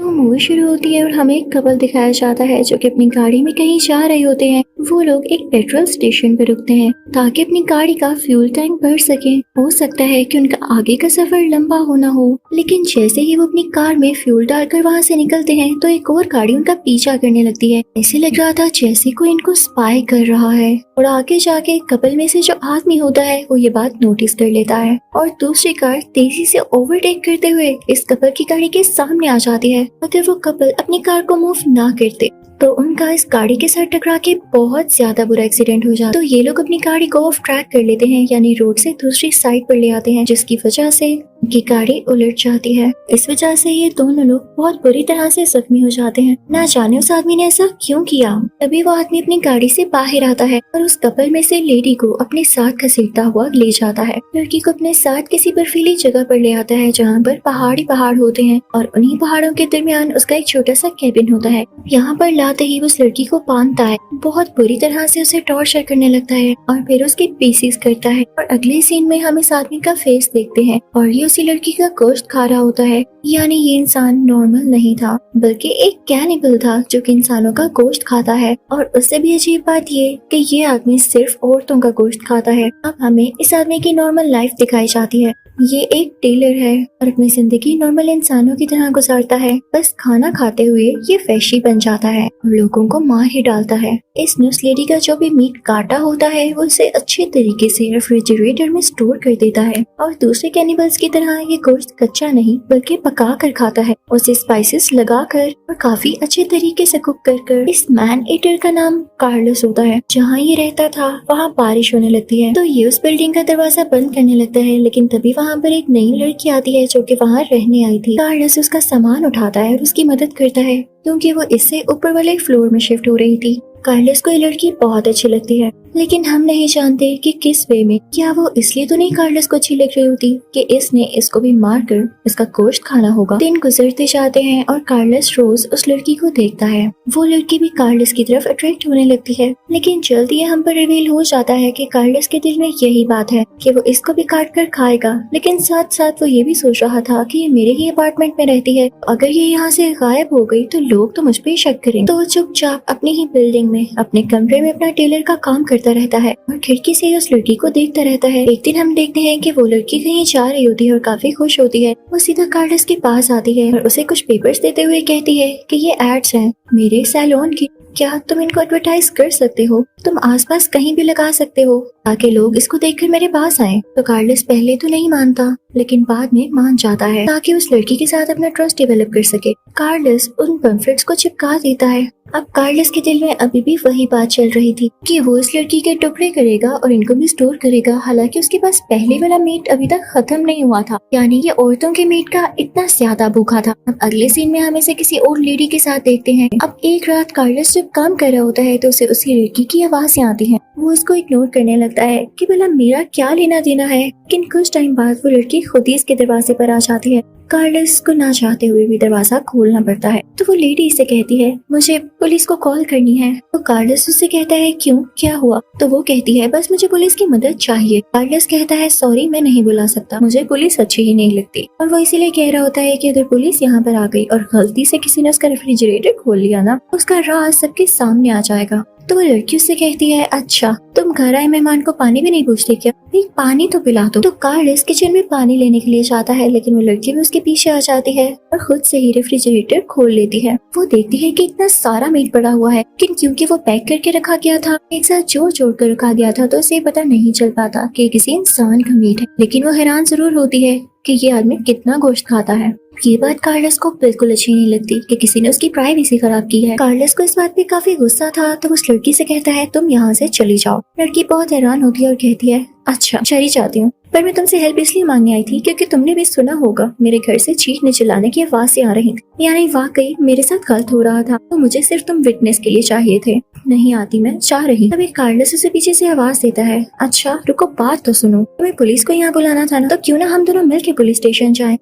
तो मूवी शुरू होती है और हमें एक कपल दिखाया जाता है जो कि अपनी गाड़ी में कहीं जा रहे होते हैं। वो लोग एक पेट्रोल स्टेशन पर रुकते हैं ताकि अपनी गाड़ी का फ्यूल टैंक भर सके। हो सकता है कि उनका आगे का सफर लंबा होना हो, लेकिन जैसे ही वो अपनी कार में फ्यूल डालकर वहाँ से निकलते हैं तो एक और गाड़ी उनका पीछा करने लगती है। ऐसे लग रहा था जैसे कोई इनको स्पाई कर रहा है। और आगे जाके कपल में से जो आदमी होता है वो ये बात नोटिस कर लेता है और दूसरी कार तेजी से ओवरटेक करते हुए इस कपल की गाड़ी के सामने आ जाती है। अगर वो कपल अपनी कार को मूव ना करते तो उनका इस गाड़ी के साथ टकरा के बहुत ज्यादा बुरा एक्सीडेंट हो जाता। तो ये लोग अपनी गाड़ी को ऑफ ट्रैक कर लेते हैं, यानी रोड से दूसरी साइड पर ले आते हैं, जिसकी वजह से उनकी गाड़ी उलट जाती है। इस वजह से ये दोनों लोग बहुत बुरी तरह से जख्मी हो जाते हैं। ना जाने उस आदमी ने ऐसा क्यों किया। तभी वो आदमी अपनी गाड़ी से बाहर आता है और उस कपल में से लेडी को अपने साथ घसीटता हुआ ले जाता है। लड़की को अपने साथ किसी बर्फीली जगह पर ले आता है जहाँ पर पहाड़ी पहाड़ होते हैं और उन्हीं पहाड़ों के दरमियान उसका एक छोटा सा कैबिन होता है। यहाँ पर लाते ही वो उस लड़की को बांधता है, बहुत बुरी तरह से उसे टॉर्चर करने लगता है और फिर उसके पीसेस करता है। और अगले सीन में हम इस आदमी का फेस देखते हैं और ये उसी लड़की का गोश्त खा रहा होता है। यानी ये इंसान नॉर्मल नहीं था बल्कि एक कैनिबल था जो कि इंसानों का गोश्त खाता है। और उससे भी अजीब बात ये कि ये आदमी सिर्फ औरतों का गोश्त खाता है। अब हमें इस आदमी की नॉर्मल लाइफ दिखाई जाती है। ये एक टेलर है और अपनी जिंदगी नॉर्मल इंसानों की तरह गुजारता है। बस खाना खाते हुए ये वैशी बन जाता है और लोगों को मार ही डालता है। इस न्यूज़ लेडी का जो भी मीट काटा होता है वो उसे अच्छे तरीके से रेफ्रिजरेटर में स्टोर कर देता है और दूसरे कैनिबल्स की तरह ये गोश्त कच्चा नहीं बल्कि पका कर खाता है, उसे स्पाइसेस लगाकर और काफी अच्छे तरीके से कुक कर। इस मैन ईटर का नाम कार्लोस होता है। जहाँ ये रहता था वहाँ बारिश होने लगती है तो ये उस बिल्डिंग का दरवाजा बंद करने लगता है, लेकिन तभी वहाँ पर एक नई लड़की आती है जो कि वहाँ रहने आई थी। कार्लोस उसका सामान उठाता है और उसकी मदद करता है क्योंकि वो इससे ऊपर वाले फ्लोर में शिफ्ट हो रही थी। कार्लोस को ये लड़की बहुत अच्छी लगती है, लेकिन हम नहीं जानते कि किस वे में। क्या वो इसलिए तो नहीं कार्लोस को अच्छी लग रही होती कि इसने इसको भी मारकर इसका गोश्त खाना होगा। दिन गुजरते जाते हैं और कार्लोस रोज उस लड़की को देखता है। वो लड़की भी कार्लोस की तरफ अट्रैक्ट होने लगती है, लेकिन जल्दी हम पर रिवील हो जाता है कि कार्लोस के दिल में यही बात है कि वो इसको भी काट कर खाएगा। लेकिन साथ साथ वो ये भी सोच रहा था कि ये मेरे ही अपार्टमेंट में रहती है, अगर ये यहाँ से गायब हो गई तो लोग तो मुझ पे ही शक करें। तो वो चुपचाप अपनी ही बिल्डिंग में अपने कमरे में अपना टेलर का काम करता रहता है और खिड़की से उस लड़की को देखता रहता है। एक दिन हम देखते हैं कि वो लड़की कहीं जा रही होती है और काफी खुश होती है। वो सीधा कार्लोस के पास आती है और उसे कुछ पेपर्स देते हुए कहती है कि ये एड्स हैं मेरे सैलून की, क्या तुम इनको एडवर्टाइज कर सकते हो? तुम आसपास कहीं भी लगा सकते हो ताकि लोग इसको देखकर मेरे पास आए। तो कार्लोस पहले तो नहीं मानता लेकिन बाद में मान जाता है ताकि उस लड़की के साथ अपना ट्रस्ट डेवलप कर सके। कार्लोस उन पम्फलेट्स को चिपका देता है। अब कार्लोस के दिल में अभी भी वही बात चल रही थी कि वो इस लड़की के टुकड़े करेगा और इनको भी स्टोर करेगा, हालांकि उसके पास पहले वाला मीट अभी तक खत्म नहीं हुआ था। यानी ये औरतों के मीट का इतना ज्यादा भूखा था। अब अगले सीन में हम इसे किसी और लेडी के साथ देखते हैं। अब एक रात कार्लोस जब काम कर रहा होता है तो उसे उसी लड़की की आवाज़ें आती हैं। वो उसको इग्नोर करने लगता है कि भला मेरा क्या लेना देना है। लेकिन कुछ टाइम बाद वो लड़की खुद ही इसके दरवाजे पर आ जाती है। कार्लोस को ना चाहते हुए भी दरवाजा खोलना पड़ता है। तो वो लेडी इसे कहती है मुझे पुलिस को कॉल करनी है। तो कार्लोस उससे कहता है क्यों, क्या हुआ? तो वो कहती है बस मुझे पुलिस की मदद चाहिए। कार्लोस कहता है सॉरी मैं नहीं बुला सकता, मुझे पुलिस अच्छी ही नहीं लगती। और वो इसीलिए कह रहा होता है कि अगर पुलिस यहाँ पर आ गई और गलती से किसी ने उसका रेफ्रिजरेटर खोल लिया ना, उसका राज सबके सामने आ जाएगा। तो वो लड़की उससे कहती है अच्छा तुम घर आए मेहमान को पानी भी नहीं पूछते क्या? नहीं पानी तो पिला दो। तो कार्लोस किचन में पानी लेने के लिए जाता है, लेकिन वो लड़की भी उसके पीछे आ जाती है और खुद से ही रेफ्रिजरेटर खोल लेती है। वो देखती है कि इतना सारा मीट पड़ा हुआ है, लेकिन क्योंकि वो पैक करके रखा गया था, एक साथ जोड़ जोड़ कर रखा गया था, तो उसे पता नहीं चल पाता कि किसी इंसान का मीट है। लेकिन वो हैरान जरूर होती है कि ये आदमी कितना गोश्त खाता है। ये बात कार्लोस को बिल्कुल अच्छी नहीं लगती कि किसी ने उसकी प्राइवेसी खराब की है। कार्लोस को इस बात पे काफी गुस्सा था, तो उस लड़की से कहता है तुम यहाँ से चली जाओ। लड़की बहुत हैरान होती है और कहती है अच्छा चली जाती हूँ, पर मैं तुमसे हेल्प इसलिए मांगने आई थी क्योंकि तुमने भी सुना होगा मेरे घर से चीखने चिल्लाने की आवाज़ें आ रही थी। यानी वाकई मेरे साथ गलत हो रहा था, तो मुझे सिर्फ तुम विटनेस के लिए चाहिए थे। नहीं आती, मैं जा रही। तभी कार्लोस उसे पीछे से आवाज देता है अच्छा रुको बात तो सुनो, तुम्हें पुलिस को यहाँ बुलाना था ना, तो क्यों ना हम दोनों मिलकर पुलिस स्टेशन जाएं।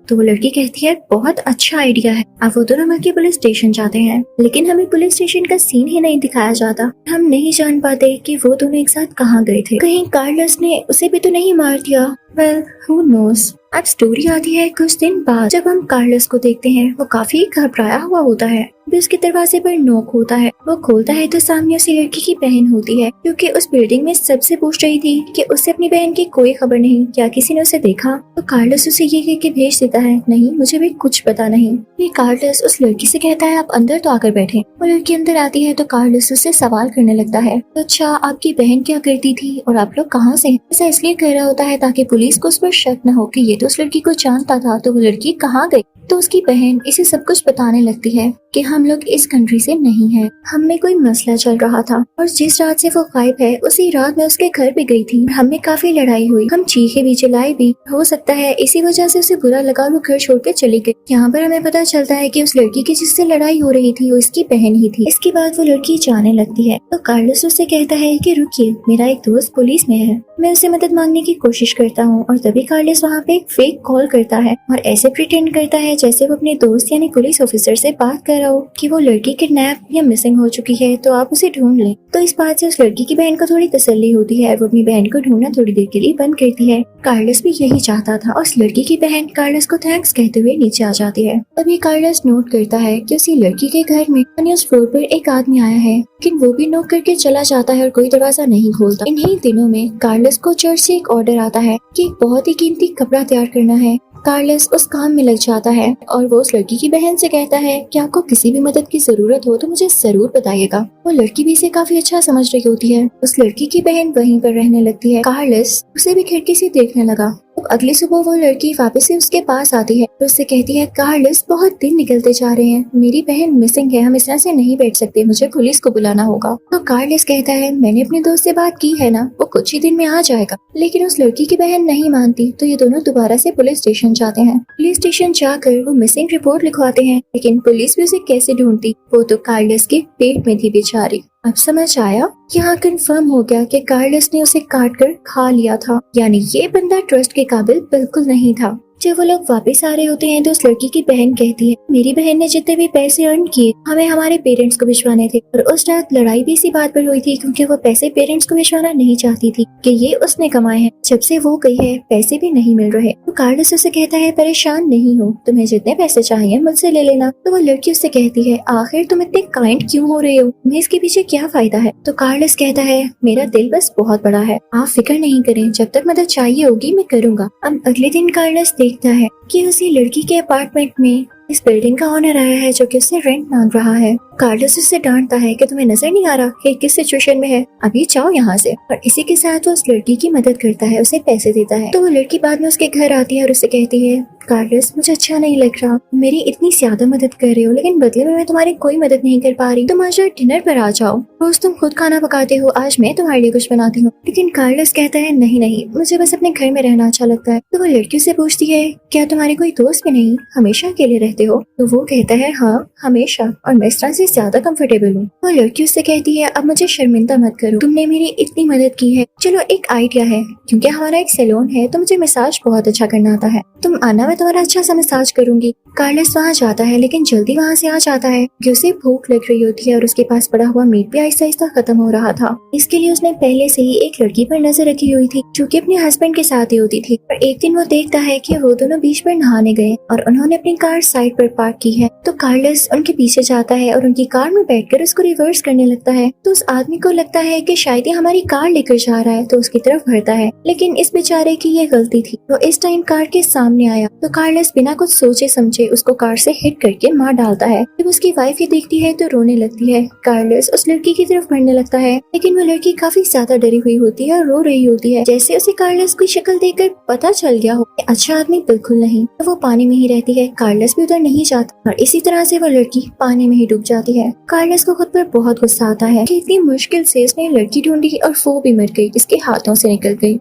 तो वो लड़की कहती है बहुत अच्छा आइडिया है। अब वो दोनों मिलकर पुलिस स्टेशन जाते हैं, लेकिन हमें पुलिस स्टेशन का सीन ही नहीं दिखाया जाता। हम नहीं जान पाते कि वो दोनों एक साथ कहाँ गए थे। कहीं कार्लोस ने उसे भी तो नहीं मार दिया। Well who knows. अब स्टोरी आती है कुछ दिन बाद, जब हम कार्लोस को देखते हैं। वो काफी घबराया हुआ होता है। भी उसके दरवाजे पर नॉक होता है। वो खोलता है तो सामने उसी लड़की की बहन होती है, क्योंकि उस बिल्डिंग में सबसे पूछ रही थी कि उससे अपनी बहन की कोई खबर नहीं, क्या किसी ने उसे देखा। तो कार्लोस उसे ये कह के भेज देता है, नहीं मुझे भी कुछ पता नहीं। ये कार्लोस उस लड़की से कहता है, आप अंदर तो आकर बैठे। वो लड़की अंदर आती है तो कार्लोस उससे सवाल करने लगता है, तो अच्छा आपकी बहन क्या करती थी और आप लोग कहाँ से? ऐसा इसलिए कह रहा होता है ताकि पुलिस को उस पर शक न हो कि ये तो उस लड़की को जानता था, तो वो लड़की कहाँ गई। तो उसकी बहन इसे सब कुछ बताने लगती है कि हम लोग इस कंट्री से नहीं हैं, हम में कोई मसला चल रहा था और जिस रात से वो गायब है उसी रात मैं उसके घर पे गई थी। हमें काफी लड़ाई हुई, हम चीखे भी चिल्लाए भी, हो सकता है इसी वजह से उसे बुरा लगा और वो घर छोड़ के चली गई। यहाँ पर हमें पता चलता है कि उस लड़की की जिससे लड़ाई हो रही थी वो इसकी बहन ही थी। इसके बाद वो लड़की जाने लगती है तो कार्लोस उससे कहता है कि रुकिए, मेरा एक दोस्त पुलिस में है, मैं उससे मदद मांगने की कोशिश करता हूँ। और तभी कार्लोस वहाँ पे एक फेक कॉल करता है और ऐसे प्रिटेंड करता है जैसे वो अपने दोस्त यानी पुलिस ऑफिसर से बात कर रहा हो कि वो लड़की किडनैप या मिसिंग हो चुकी है, तो आप उसे ढूंढ लें। तो इस बात से उस लड़की की बहन को थोड़ी तसल्ली होती है, वो अपनी बहन को ढूंढना थोड़ी देर के लिए बंद करती है। कार्लोस भी यही चाहता था और उस लड़की की बहन कार्लोस को थैंक्स कहते हुए नीचे आ जाती है। तभी कार्लोस नोट करता है कि उसी लड़की के घर में उस फ्लोर पर एक आदमी आया है, लेकिन वो भी नॉक करके चला जाता है और कोई दरवाजा नहीं खोलता। इन्हीं दिनों में कार्लोस को चर्च से एक ऑर्डर आता है कि एक बहुत ही कीमती कपड़ा तैयार करना है। कार्लोस उस काम में लग जाता है और वो उस लड़की की बहन से कहता है कि आपको किसी भी मदद की जरूरत हो तो मुझे जरूर बताइएगा। वो लड़की भी इसे काफी अच्छा समझ रही होती है। उस लड़की की बहन वहीं पर रहने लगती है। कार्लोस उसे भी खिड़की से देखने लगा। तो अगली सुबह वो लड़की वापस से उसके पास आती है तो उससे कहती है, कार्लोस बहुत दिन निकलते जा रहे हैं, मेरी बहन मिसिंग है, हम इस तरह से नहीं बैठ सकते, मुझे पुलिस को बुलाना होगा। तो कार्लोस कहता है, मैंने अपने दोस्त से बात की है ना, वो कुछ ही दिन में आ जाएगा। लेकिन उस लड़की की बहन नहीं मानती तो ये दोनों दोबारा से पुलिस स्टेशन जाते हैं। पुलिस स्टेशन जाकर वो मिसिंग रिपोर्ट लिखवाते हैं, लेकिन पुलिस भी उसे कैसे ढूंढती, वो तो कार्लोस के पेट में थी बेचारी। अब समझ आया, यहाँ कंफर्म हो गया कि कार्लोस ने उसे काट कर खा लिया था, यानी ये बंदा ट्रस्ट के काबिल बिल्कुल नहीं था। जब वो लोग वापस आ रहे होते हैं तो उस लड़की की बहन कहती है, मेरी बहन ने जितने भी पैसे अर्न किए हमें हमारे पेरेंट्स को भिजवाने थे, और उस रात लड़ाई भी इसी बात पर हुई थी क्योंकि वो पैसे पेरेंट्स को भिजवाना नहीं चाहती थी कि ये उसने कमाए हैं। जब से वो गई है पैसे भी नहीं मिल रहे। तो कार्लोस उसे कहता है, परेशान नहीं हो, तुम्हें जितने पैसे चाहिए मुझसे ले लेना। तो वो लड़की उससे कहती है, आखिर तुम इतने काइंड क्यों हो रहे हो, तुम्हें इसके पीछे क्या फायदा है। तो कार्लोस कहता है, मेरा दिल बस बहुत बड़ा है, आप फिक्र नहीं करें, जब तक मदद चाहिए होगी मैं करूँगा। अब अगले दिन कार्लोस देखता है कि उसी लड़की के अपार्टमेंट में इस बिल्डिंग का ओनर आया है जो कि उससे रेंट मांग रहा है। कार्लोस उससे डांटता है कि तुम्हें नजर नहीं आ रहा कि किस सिचुएशन में है, अभी जाओ यहाँ से। और इसी के साथ वो उस लड़की की मदद करता है, उसे पैसे देता है। तो वो लड़की बाद में उसके घर आती है और उसे कहती है, कार्लोस मुझे अच्छा नहीं लग रहा, मेरी इतनी ज्यादा मदद कर रहे हो लेकिन बदले में मैं तुम्हारी कोई मदद नहीं कर पा रही, तुम आज डिनर पर आ जाओ, रोज तुम खुद खाना पकाते हो, आज मैं तुम्हारे लिए कुछ बनाती हूँ। लेकिन कार्लोस कहता है, नहीं नहीं, मुझे बस अपने घर में रहना अच्छा लगता है। तो वो लड़की से पूछती है, क्या तुम्हारे कोई दोस्त भी नहीं, हमेशा अकेले रहते हो। तो वो कहता है, हाँ हमेशा, और मैं इस तरह से ज्यादा कंफर्टेबल हूँ। वो लड़की उससे कहती है, अब मुझे शर्मिंदा मत करो, तुमने मेरी इतनी मदद की है। चलो एक आइडिया है, क्योंकि हमारा एक सैलून है तो मुझे मसाज बहुत अच्छा करना आता है, तुम आना, मैं तुम्हारा अच्छा सा मसाज करूंगी। कार्लोस वहाँ जाता है लेकिन जल्दी वहाँ से आ जाता है कि उसे भूख लग रही होती है और उसके पास पड़ा हुआ मीट भी आहिस्ता आहिस्ता खत्म हो रहा था। इसके लिए उसने पहले से ही एक लड़की पर नजर रखी हुई थी जो कि अपने हस्बैंड के साथ ही होती थी। पर एक दिन वो देखता है कि वो दोनों बीच पर नहाने गए और उन्होंने अपनी कार साइड पर पार्क की है। तो कार्लोस उनके पीछे जाता है और उनकी कार में बैठकर उसको रिवर्स करने लगता है। तो उस आदमी को लगता है कि शायद ये हमारी कार लेकर जा रहा है, तो उसकी तरफ बढ़ता है, लेकिन इस बेचारे की ये गलती थी। तो इस टाइम कार के सामने आया तो कार्लोस बिना कुछ सोचे समझे उसको कार से हिट करके मार डालता है। जब उसकी वाइफ ये देखती है तो रोने लगती है। कार्लोस उस लड़की की तरफ बढ़ने लगता है, लेकिन वो लड़की काफी ज्यादा डरी हुई होती है और रो रही होती है, जैसे उसे कार्लोस की शक्ल देखकर पता चल गया हो कि अच्छा आदमी बिल्कुल नहीं। तो वो पानी में ही रहती है, कार्लोस भी उधर नहीं जाता और इसी तरह से वो लड़की पानी में ही डूब जाती है। कार्लोस को खुद पर बहुत गुस्सा आता है कि इतनी मुश्किल से उसने लड़की ढूंढी और वो भी मर गई, इसके हाथों से निकल गई।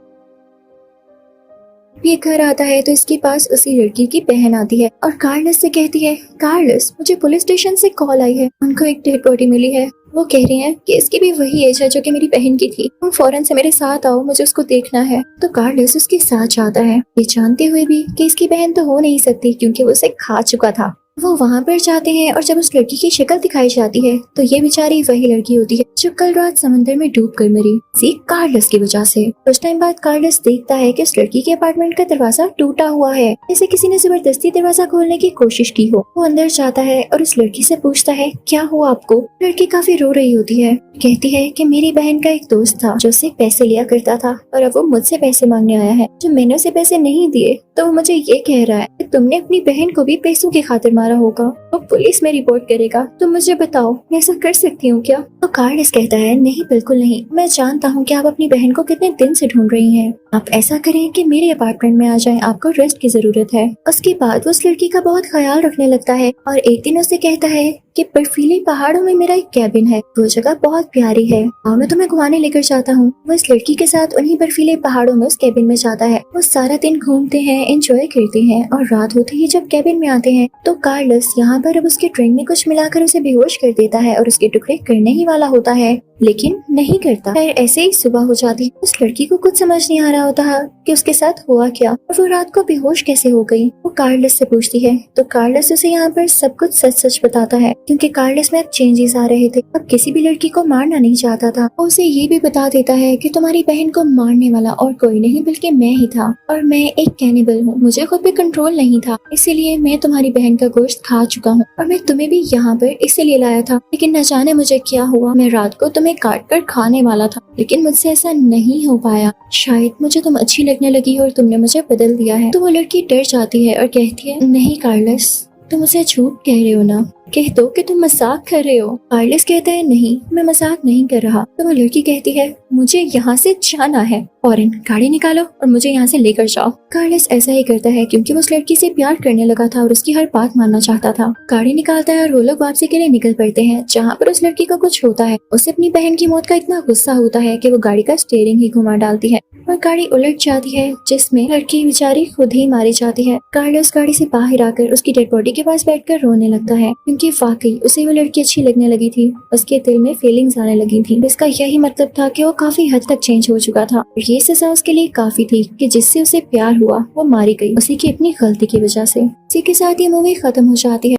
ये घर आता है तो इसके पास उसी लड़की की बहन आती है और कार्लोस से कहती है, कार्लोस मुझे पुलिस स्टेशन से कॉल आई है, उनको एक डेड बॉडी मिली है, वो कह रहे हैं कि इसकी भी वही एज है जो कि मेरी बहन की थी, तुम फौरन से मेरे साथ आओ, मुझे उसको देखना है। तो कार्लोस उसके साथ जाता है, ये जानते हुए भी कि इसकी बहन तो हो नहीं सकती क्योंकि वो उसे खा चुका था। वो वहाँ पर जाते हैं और जब उस लड़की की शक्ल दिखाई जाती है तो ये बेचारी वही लड़की होती है जो कल रात समंदर में डूब कर मरी, सी कार्लस की वजह से। कुछ टाइम बाद कार्लस देखता है कि उस लड़की के अपार्टमेंट का दरवाजा टूटा हुआ है, जैसे किसी ने जबरदस्ती दरवाजा खोलने की कोशिश की हो। वो अंदर जाता है और उस लड़की से पूछता है क्या हुआ आपको। लड़की काफी रो रही होती है, कहती है कि मेरी बहन का एक दोस्त था जो उससे पैसे लिया करता था और अब वो मुझसे पैसे मांगने आया है। जब मैंने उसे पैसे नहीं दिए तो वो मुझे ये कह रहा है कि तुमने अपनी बहन को भी पैसों की खातिर मारा होगा, वो पुलिस में रिपोर्ट करेगा। तुम मुझे बताओ मैं ऐसा कर सकती हूँ क्या? तो कार्लस कहता है नहीं बिल्कुल नहीं, मैं जानता हूँ कि आप अपनी बहन को कितने दिन से ढूंढ रही हैं। आप ऐसा करें कि मेरे अपार्टमेंट में आ जाएं, आपको रेस्ट की जरूरत है। उसके बाद वो उस लड़की का बहुत ख्याल रखने लगता है और एक दिन उसे कहता है कि बर्फीले पहाड़ों में मेरा एक कैबिन है, वो जगह बहुत प्यारी है, आओ मैं तुम्हें घुमाने लेकर जाता हूँ। वो इस लड़की के साथ उन्हीं बर्फीले पहाड़ों में उस कैबिन में जाता है। वो सारा दिन घूमते हैं, एंजॉय करते हैं और रात होते ही जब कैबिन में आते हैं तो कार्लस यहाँ पर अब उसके ड्रिंक में कुछ मिलाकर उसे बेहोश कर देता है और उसके टुकड़े करने ही वाला होता है, लेकिन नहीं करता। फिर ऐसे ही सुबह हो जाती है। उस लड़की को कुछ समझ नहीं आ रहा होता कि उसके साथ हुआ क्या और वो रात को बेहोश कैसे हो गई। वो कार्लस से पूछती है तो कार्लस उसे यहाँ पर सब कुछ सच सच बताता है, क्योंकि कार्लस में अब चेंजेस आ रहे थे। अब किसी भी लड़की को मारना नहीं चाहता था। वो उसे ये भी बता देता है कि तुम्हारी बहन को मारने वाला और कोई नहीं बल्कि मैं ही था और मैं एक कैनिबल हूँ, मुझे खुद पे कंट्रोल नहीं था, इसीलिए मैं तुम्हारी बहन का गोश्त खा चुका हूँ और मैं तुम्हें भी यहाँ पर इसीलिए लाया था। लेकिन न जाने मुझे क्या हुआ, मैं रात को तुम्हें काट कर खाने वाला था लेकिन मुझसे ऐसा नहीं हो पाया, शायद मुझे तुम अच्छी लगने लगी और तुमने मुझे बदल दिया है। तो वो लड़की डर जाती है और कहती है नहीं कार्लस, तुम उसे झूठ कह रहे हो ना, कह दो कि तुम मजाक कर रहे हो। कार्लस कहता है नहीं मैं मजाक नहीं कर रहा। तो वो लड़की कहती है मुझे यहाँ से जाना है, फौरन गाड़ी निकालो और मुझे यहाँ से लेकर जाओ। कार्लस ऐसा ही करता है क्योंकि वो उस लड़की से प्यार करने लगा था और उसकी हर बात मानना चाहता था। गाड़ी निकालता है और वो लोग वापसी के लिए निकल पड़ते हैं। जहाँ पर उस लड़की को कुछ होता है, उसे अपनी बहन की मौत का इतना गुस्सा होता है कि वो गाड़ी का स्टीयरिंग ही घुमा डालती है और गाड़ी उलट जाती है, जिसमें लड़की बेचारी खुद ही मारी जाती है। कार्लस गाड़ी से बाहर आकर उसकी डेड बॉडी के पास बैठकर रोने लगता है, क्योंकि वाकई उसे वो लड़की अच्छी लगने लगी थी। उसके दिल में फीलिंग्स आने लगी थी। इसका यही मतलब था कि वो काफी हद तक चेंज हो चुका था। ये सजा उसके लिए काफी थी कि जिससे उसे प्यार हुआ वो मारी गई, उसी की अपनी गलती की वजह से। इसी के साथ ये मूवी खत्म हो जाती है।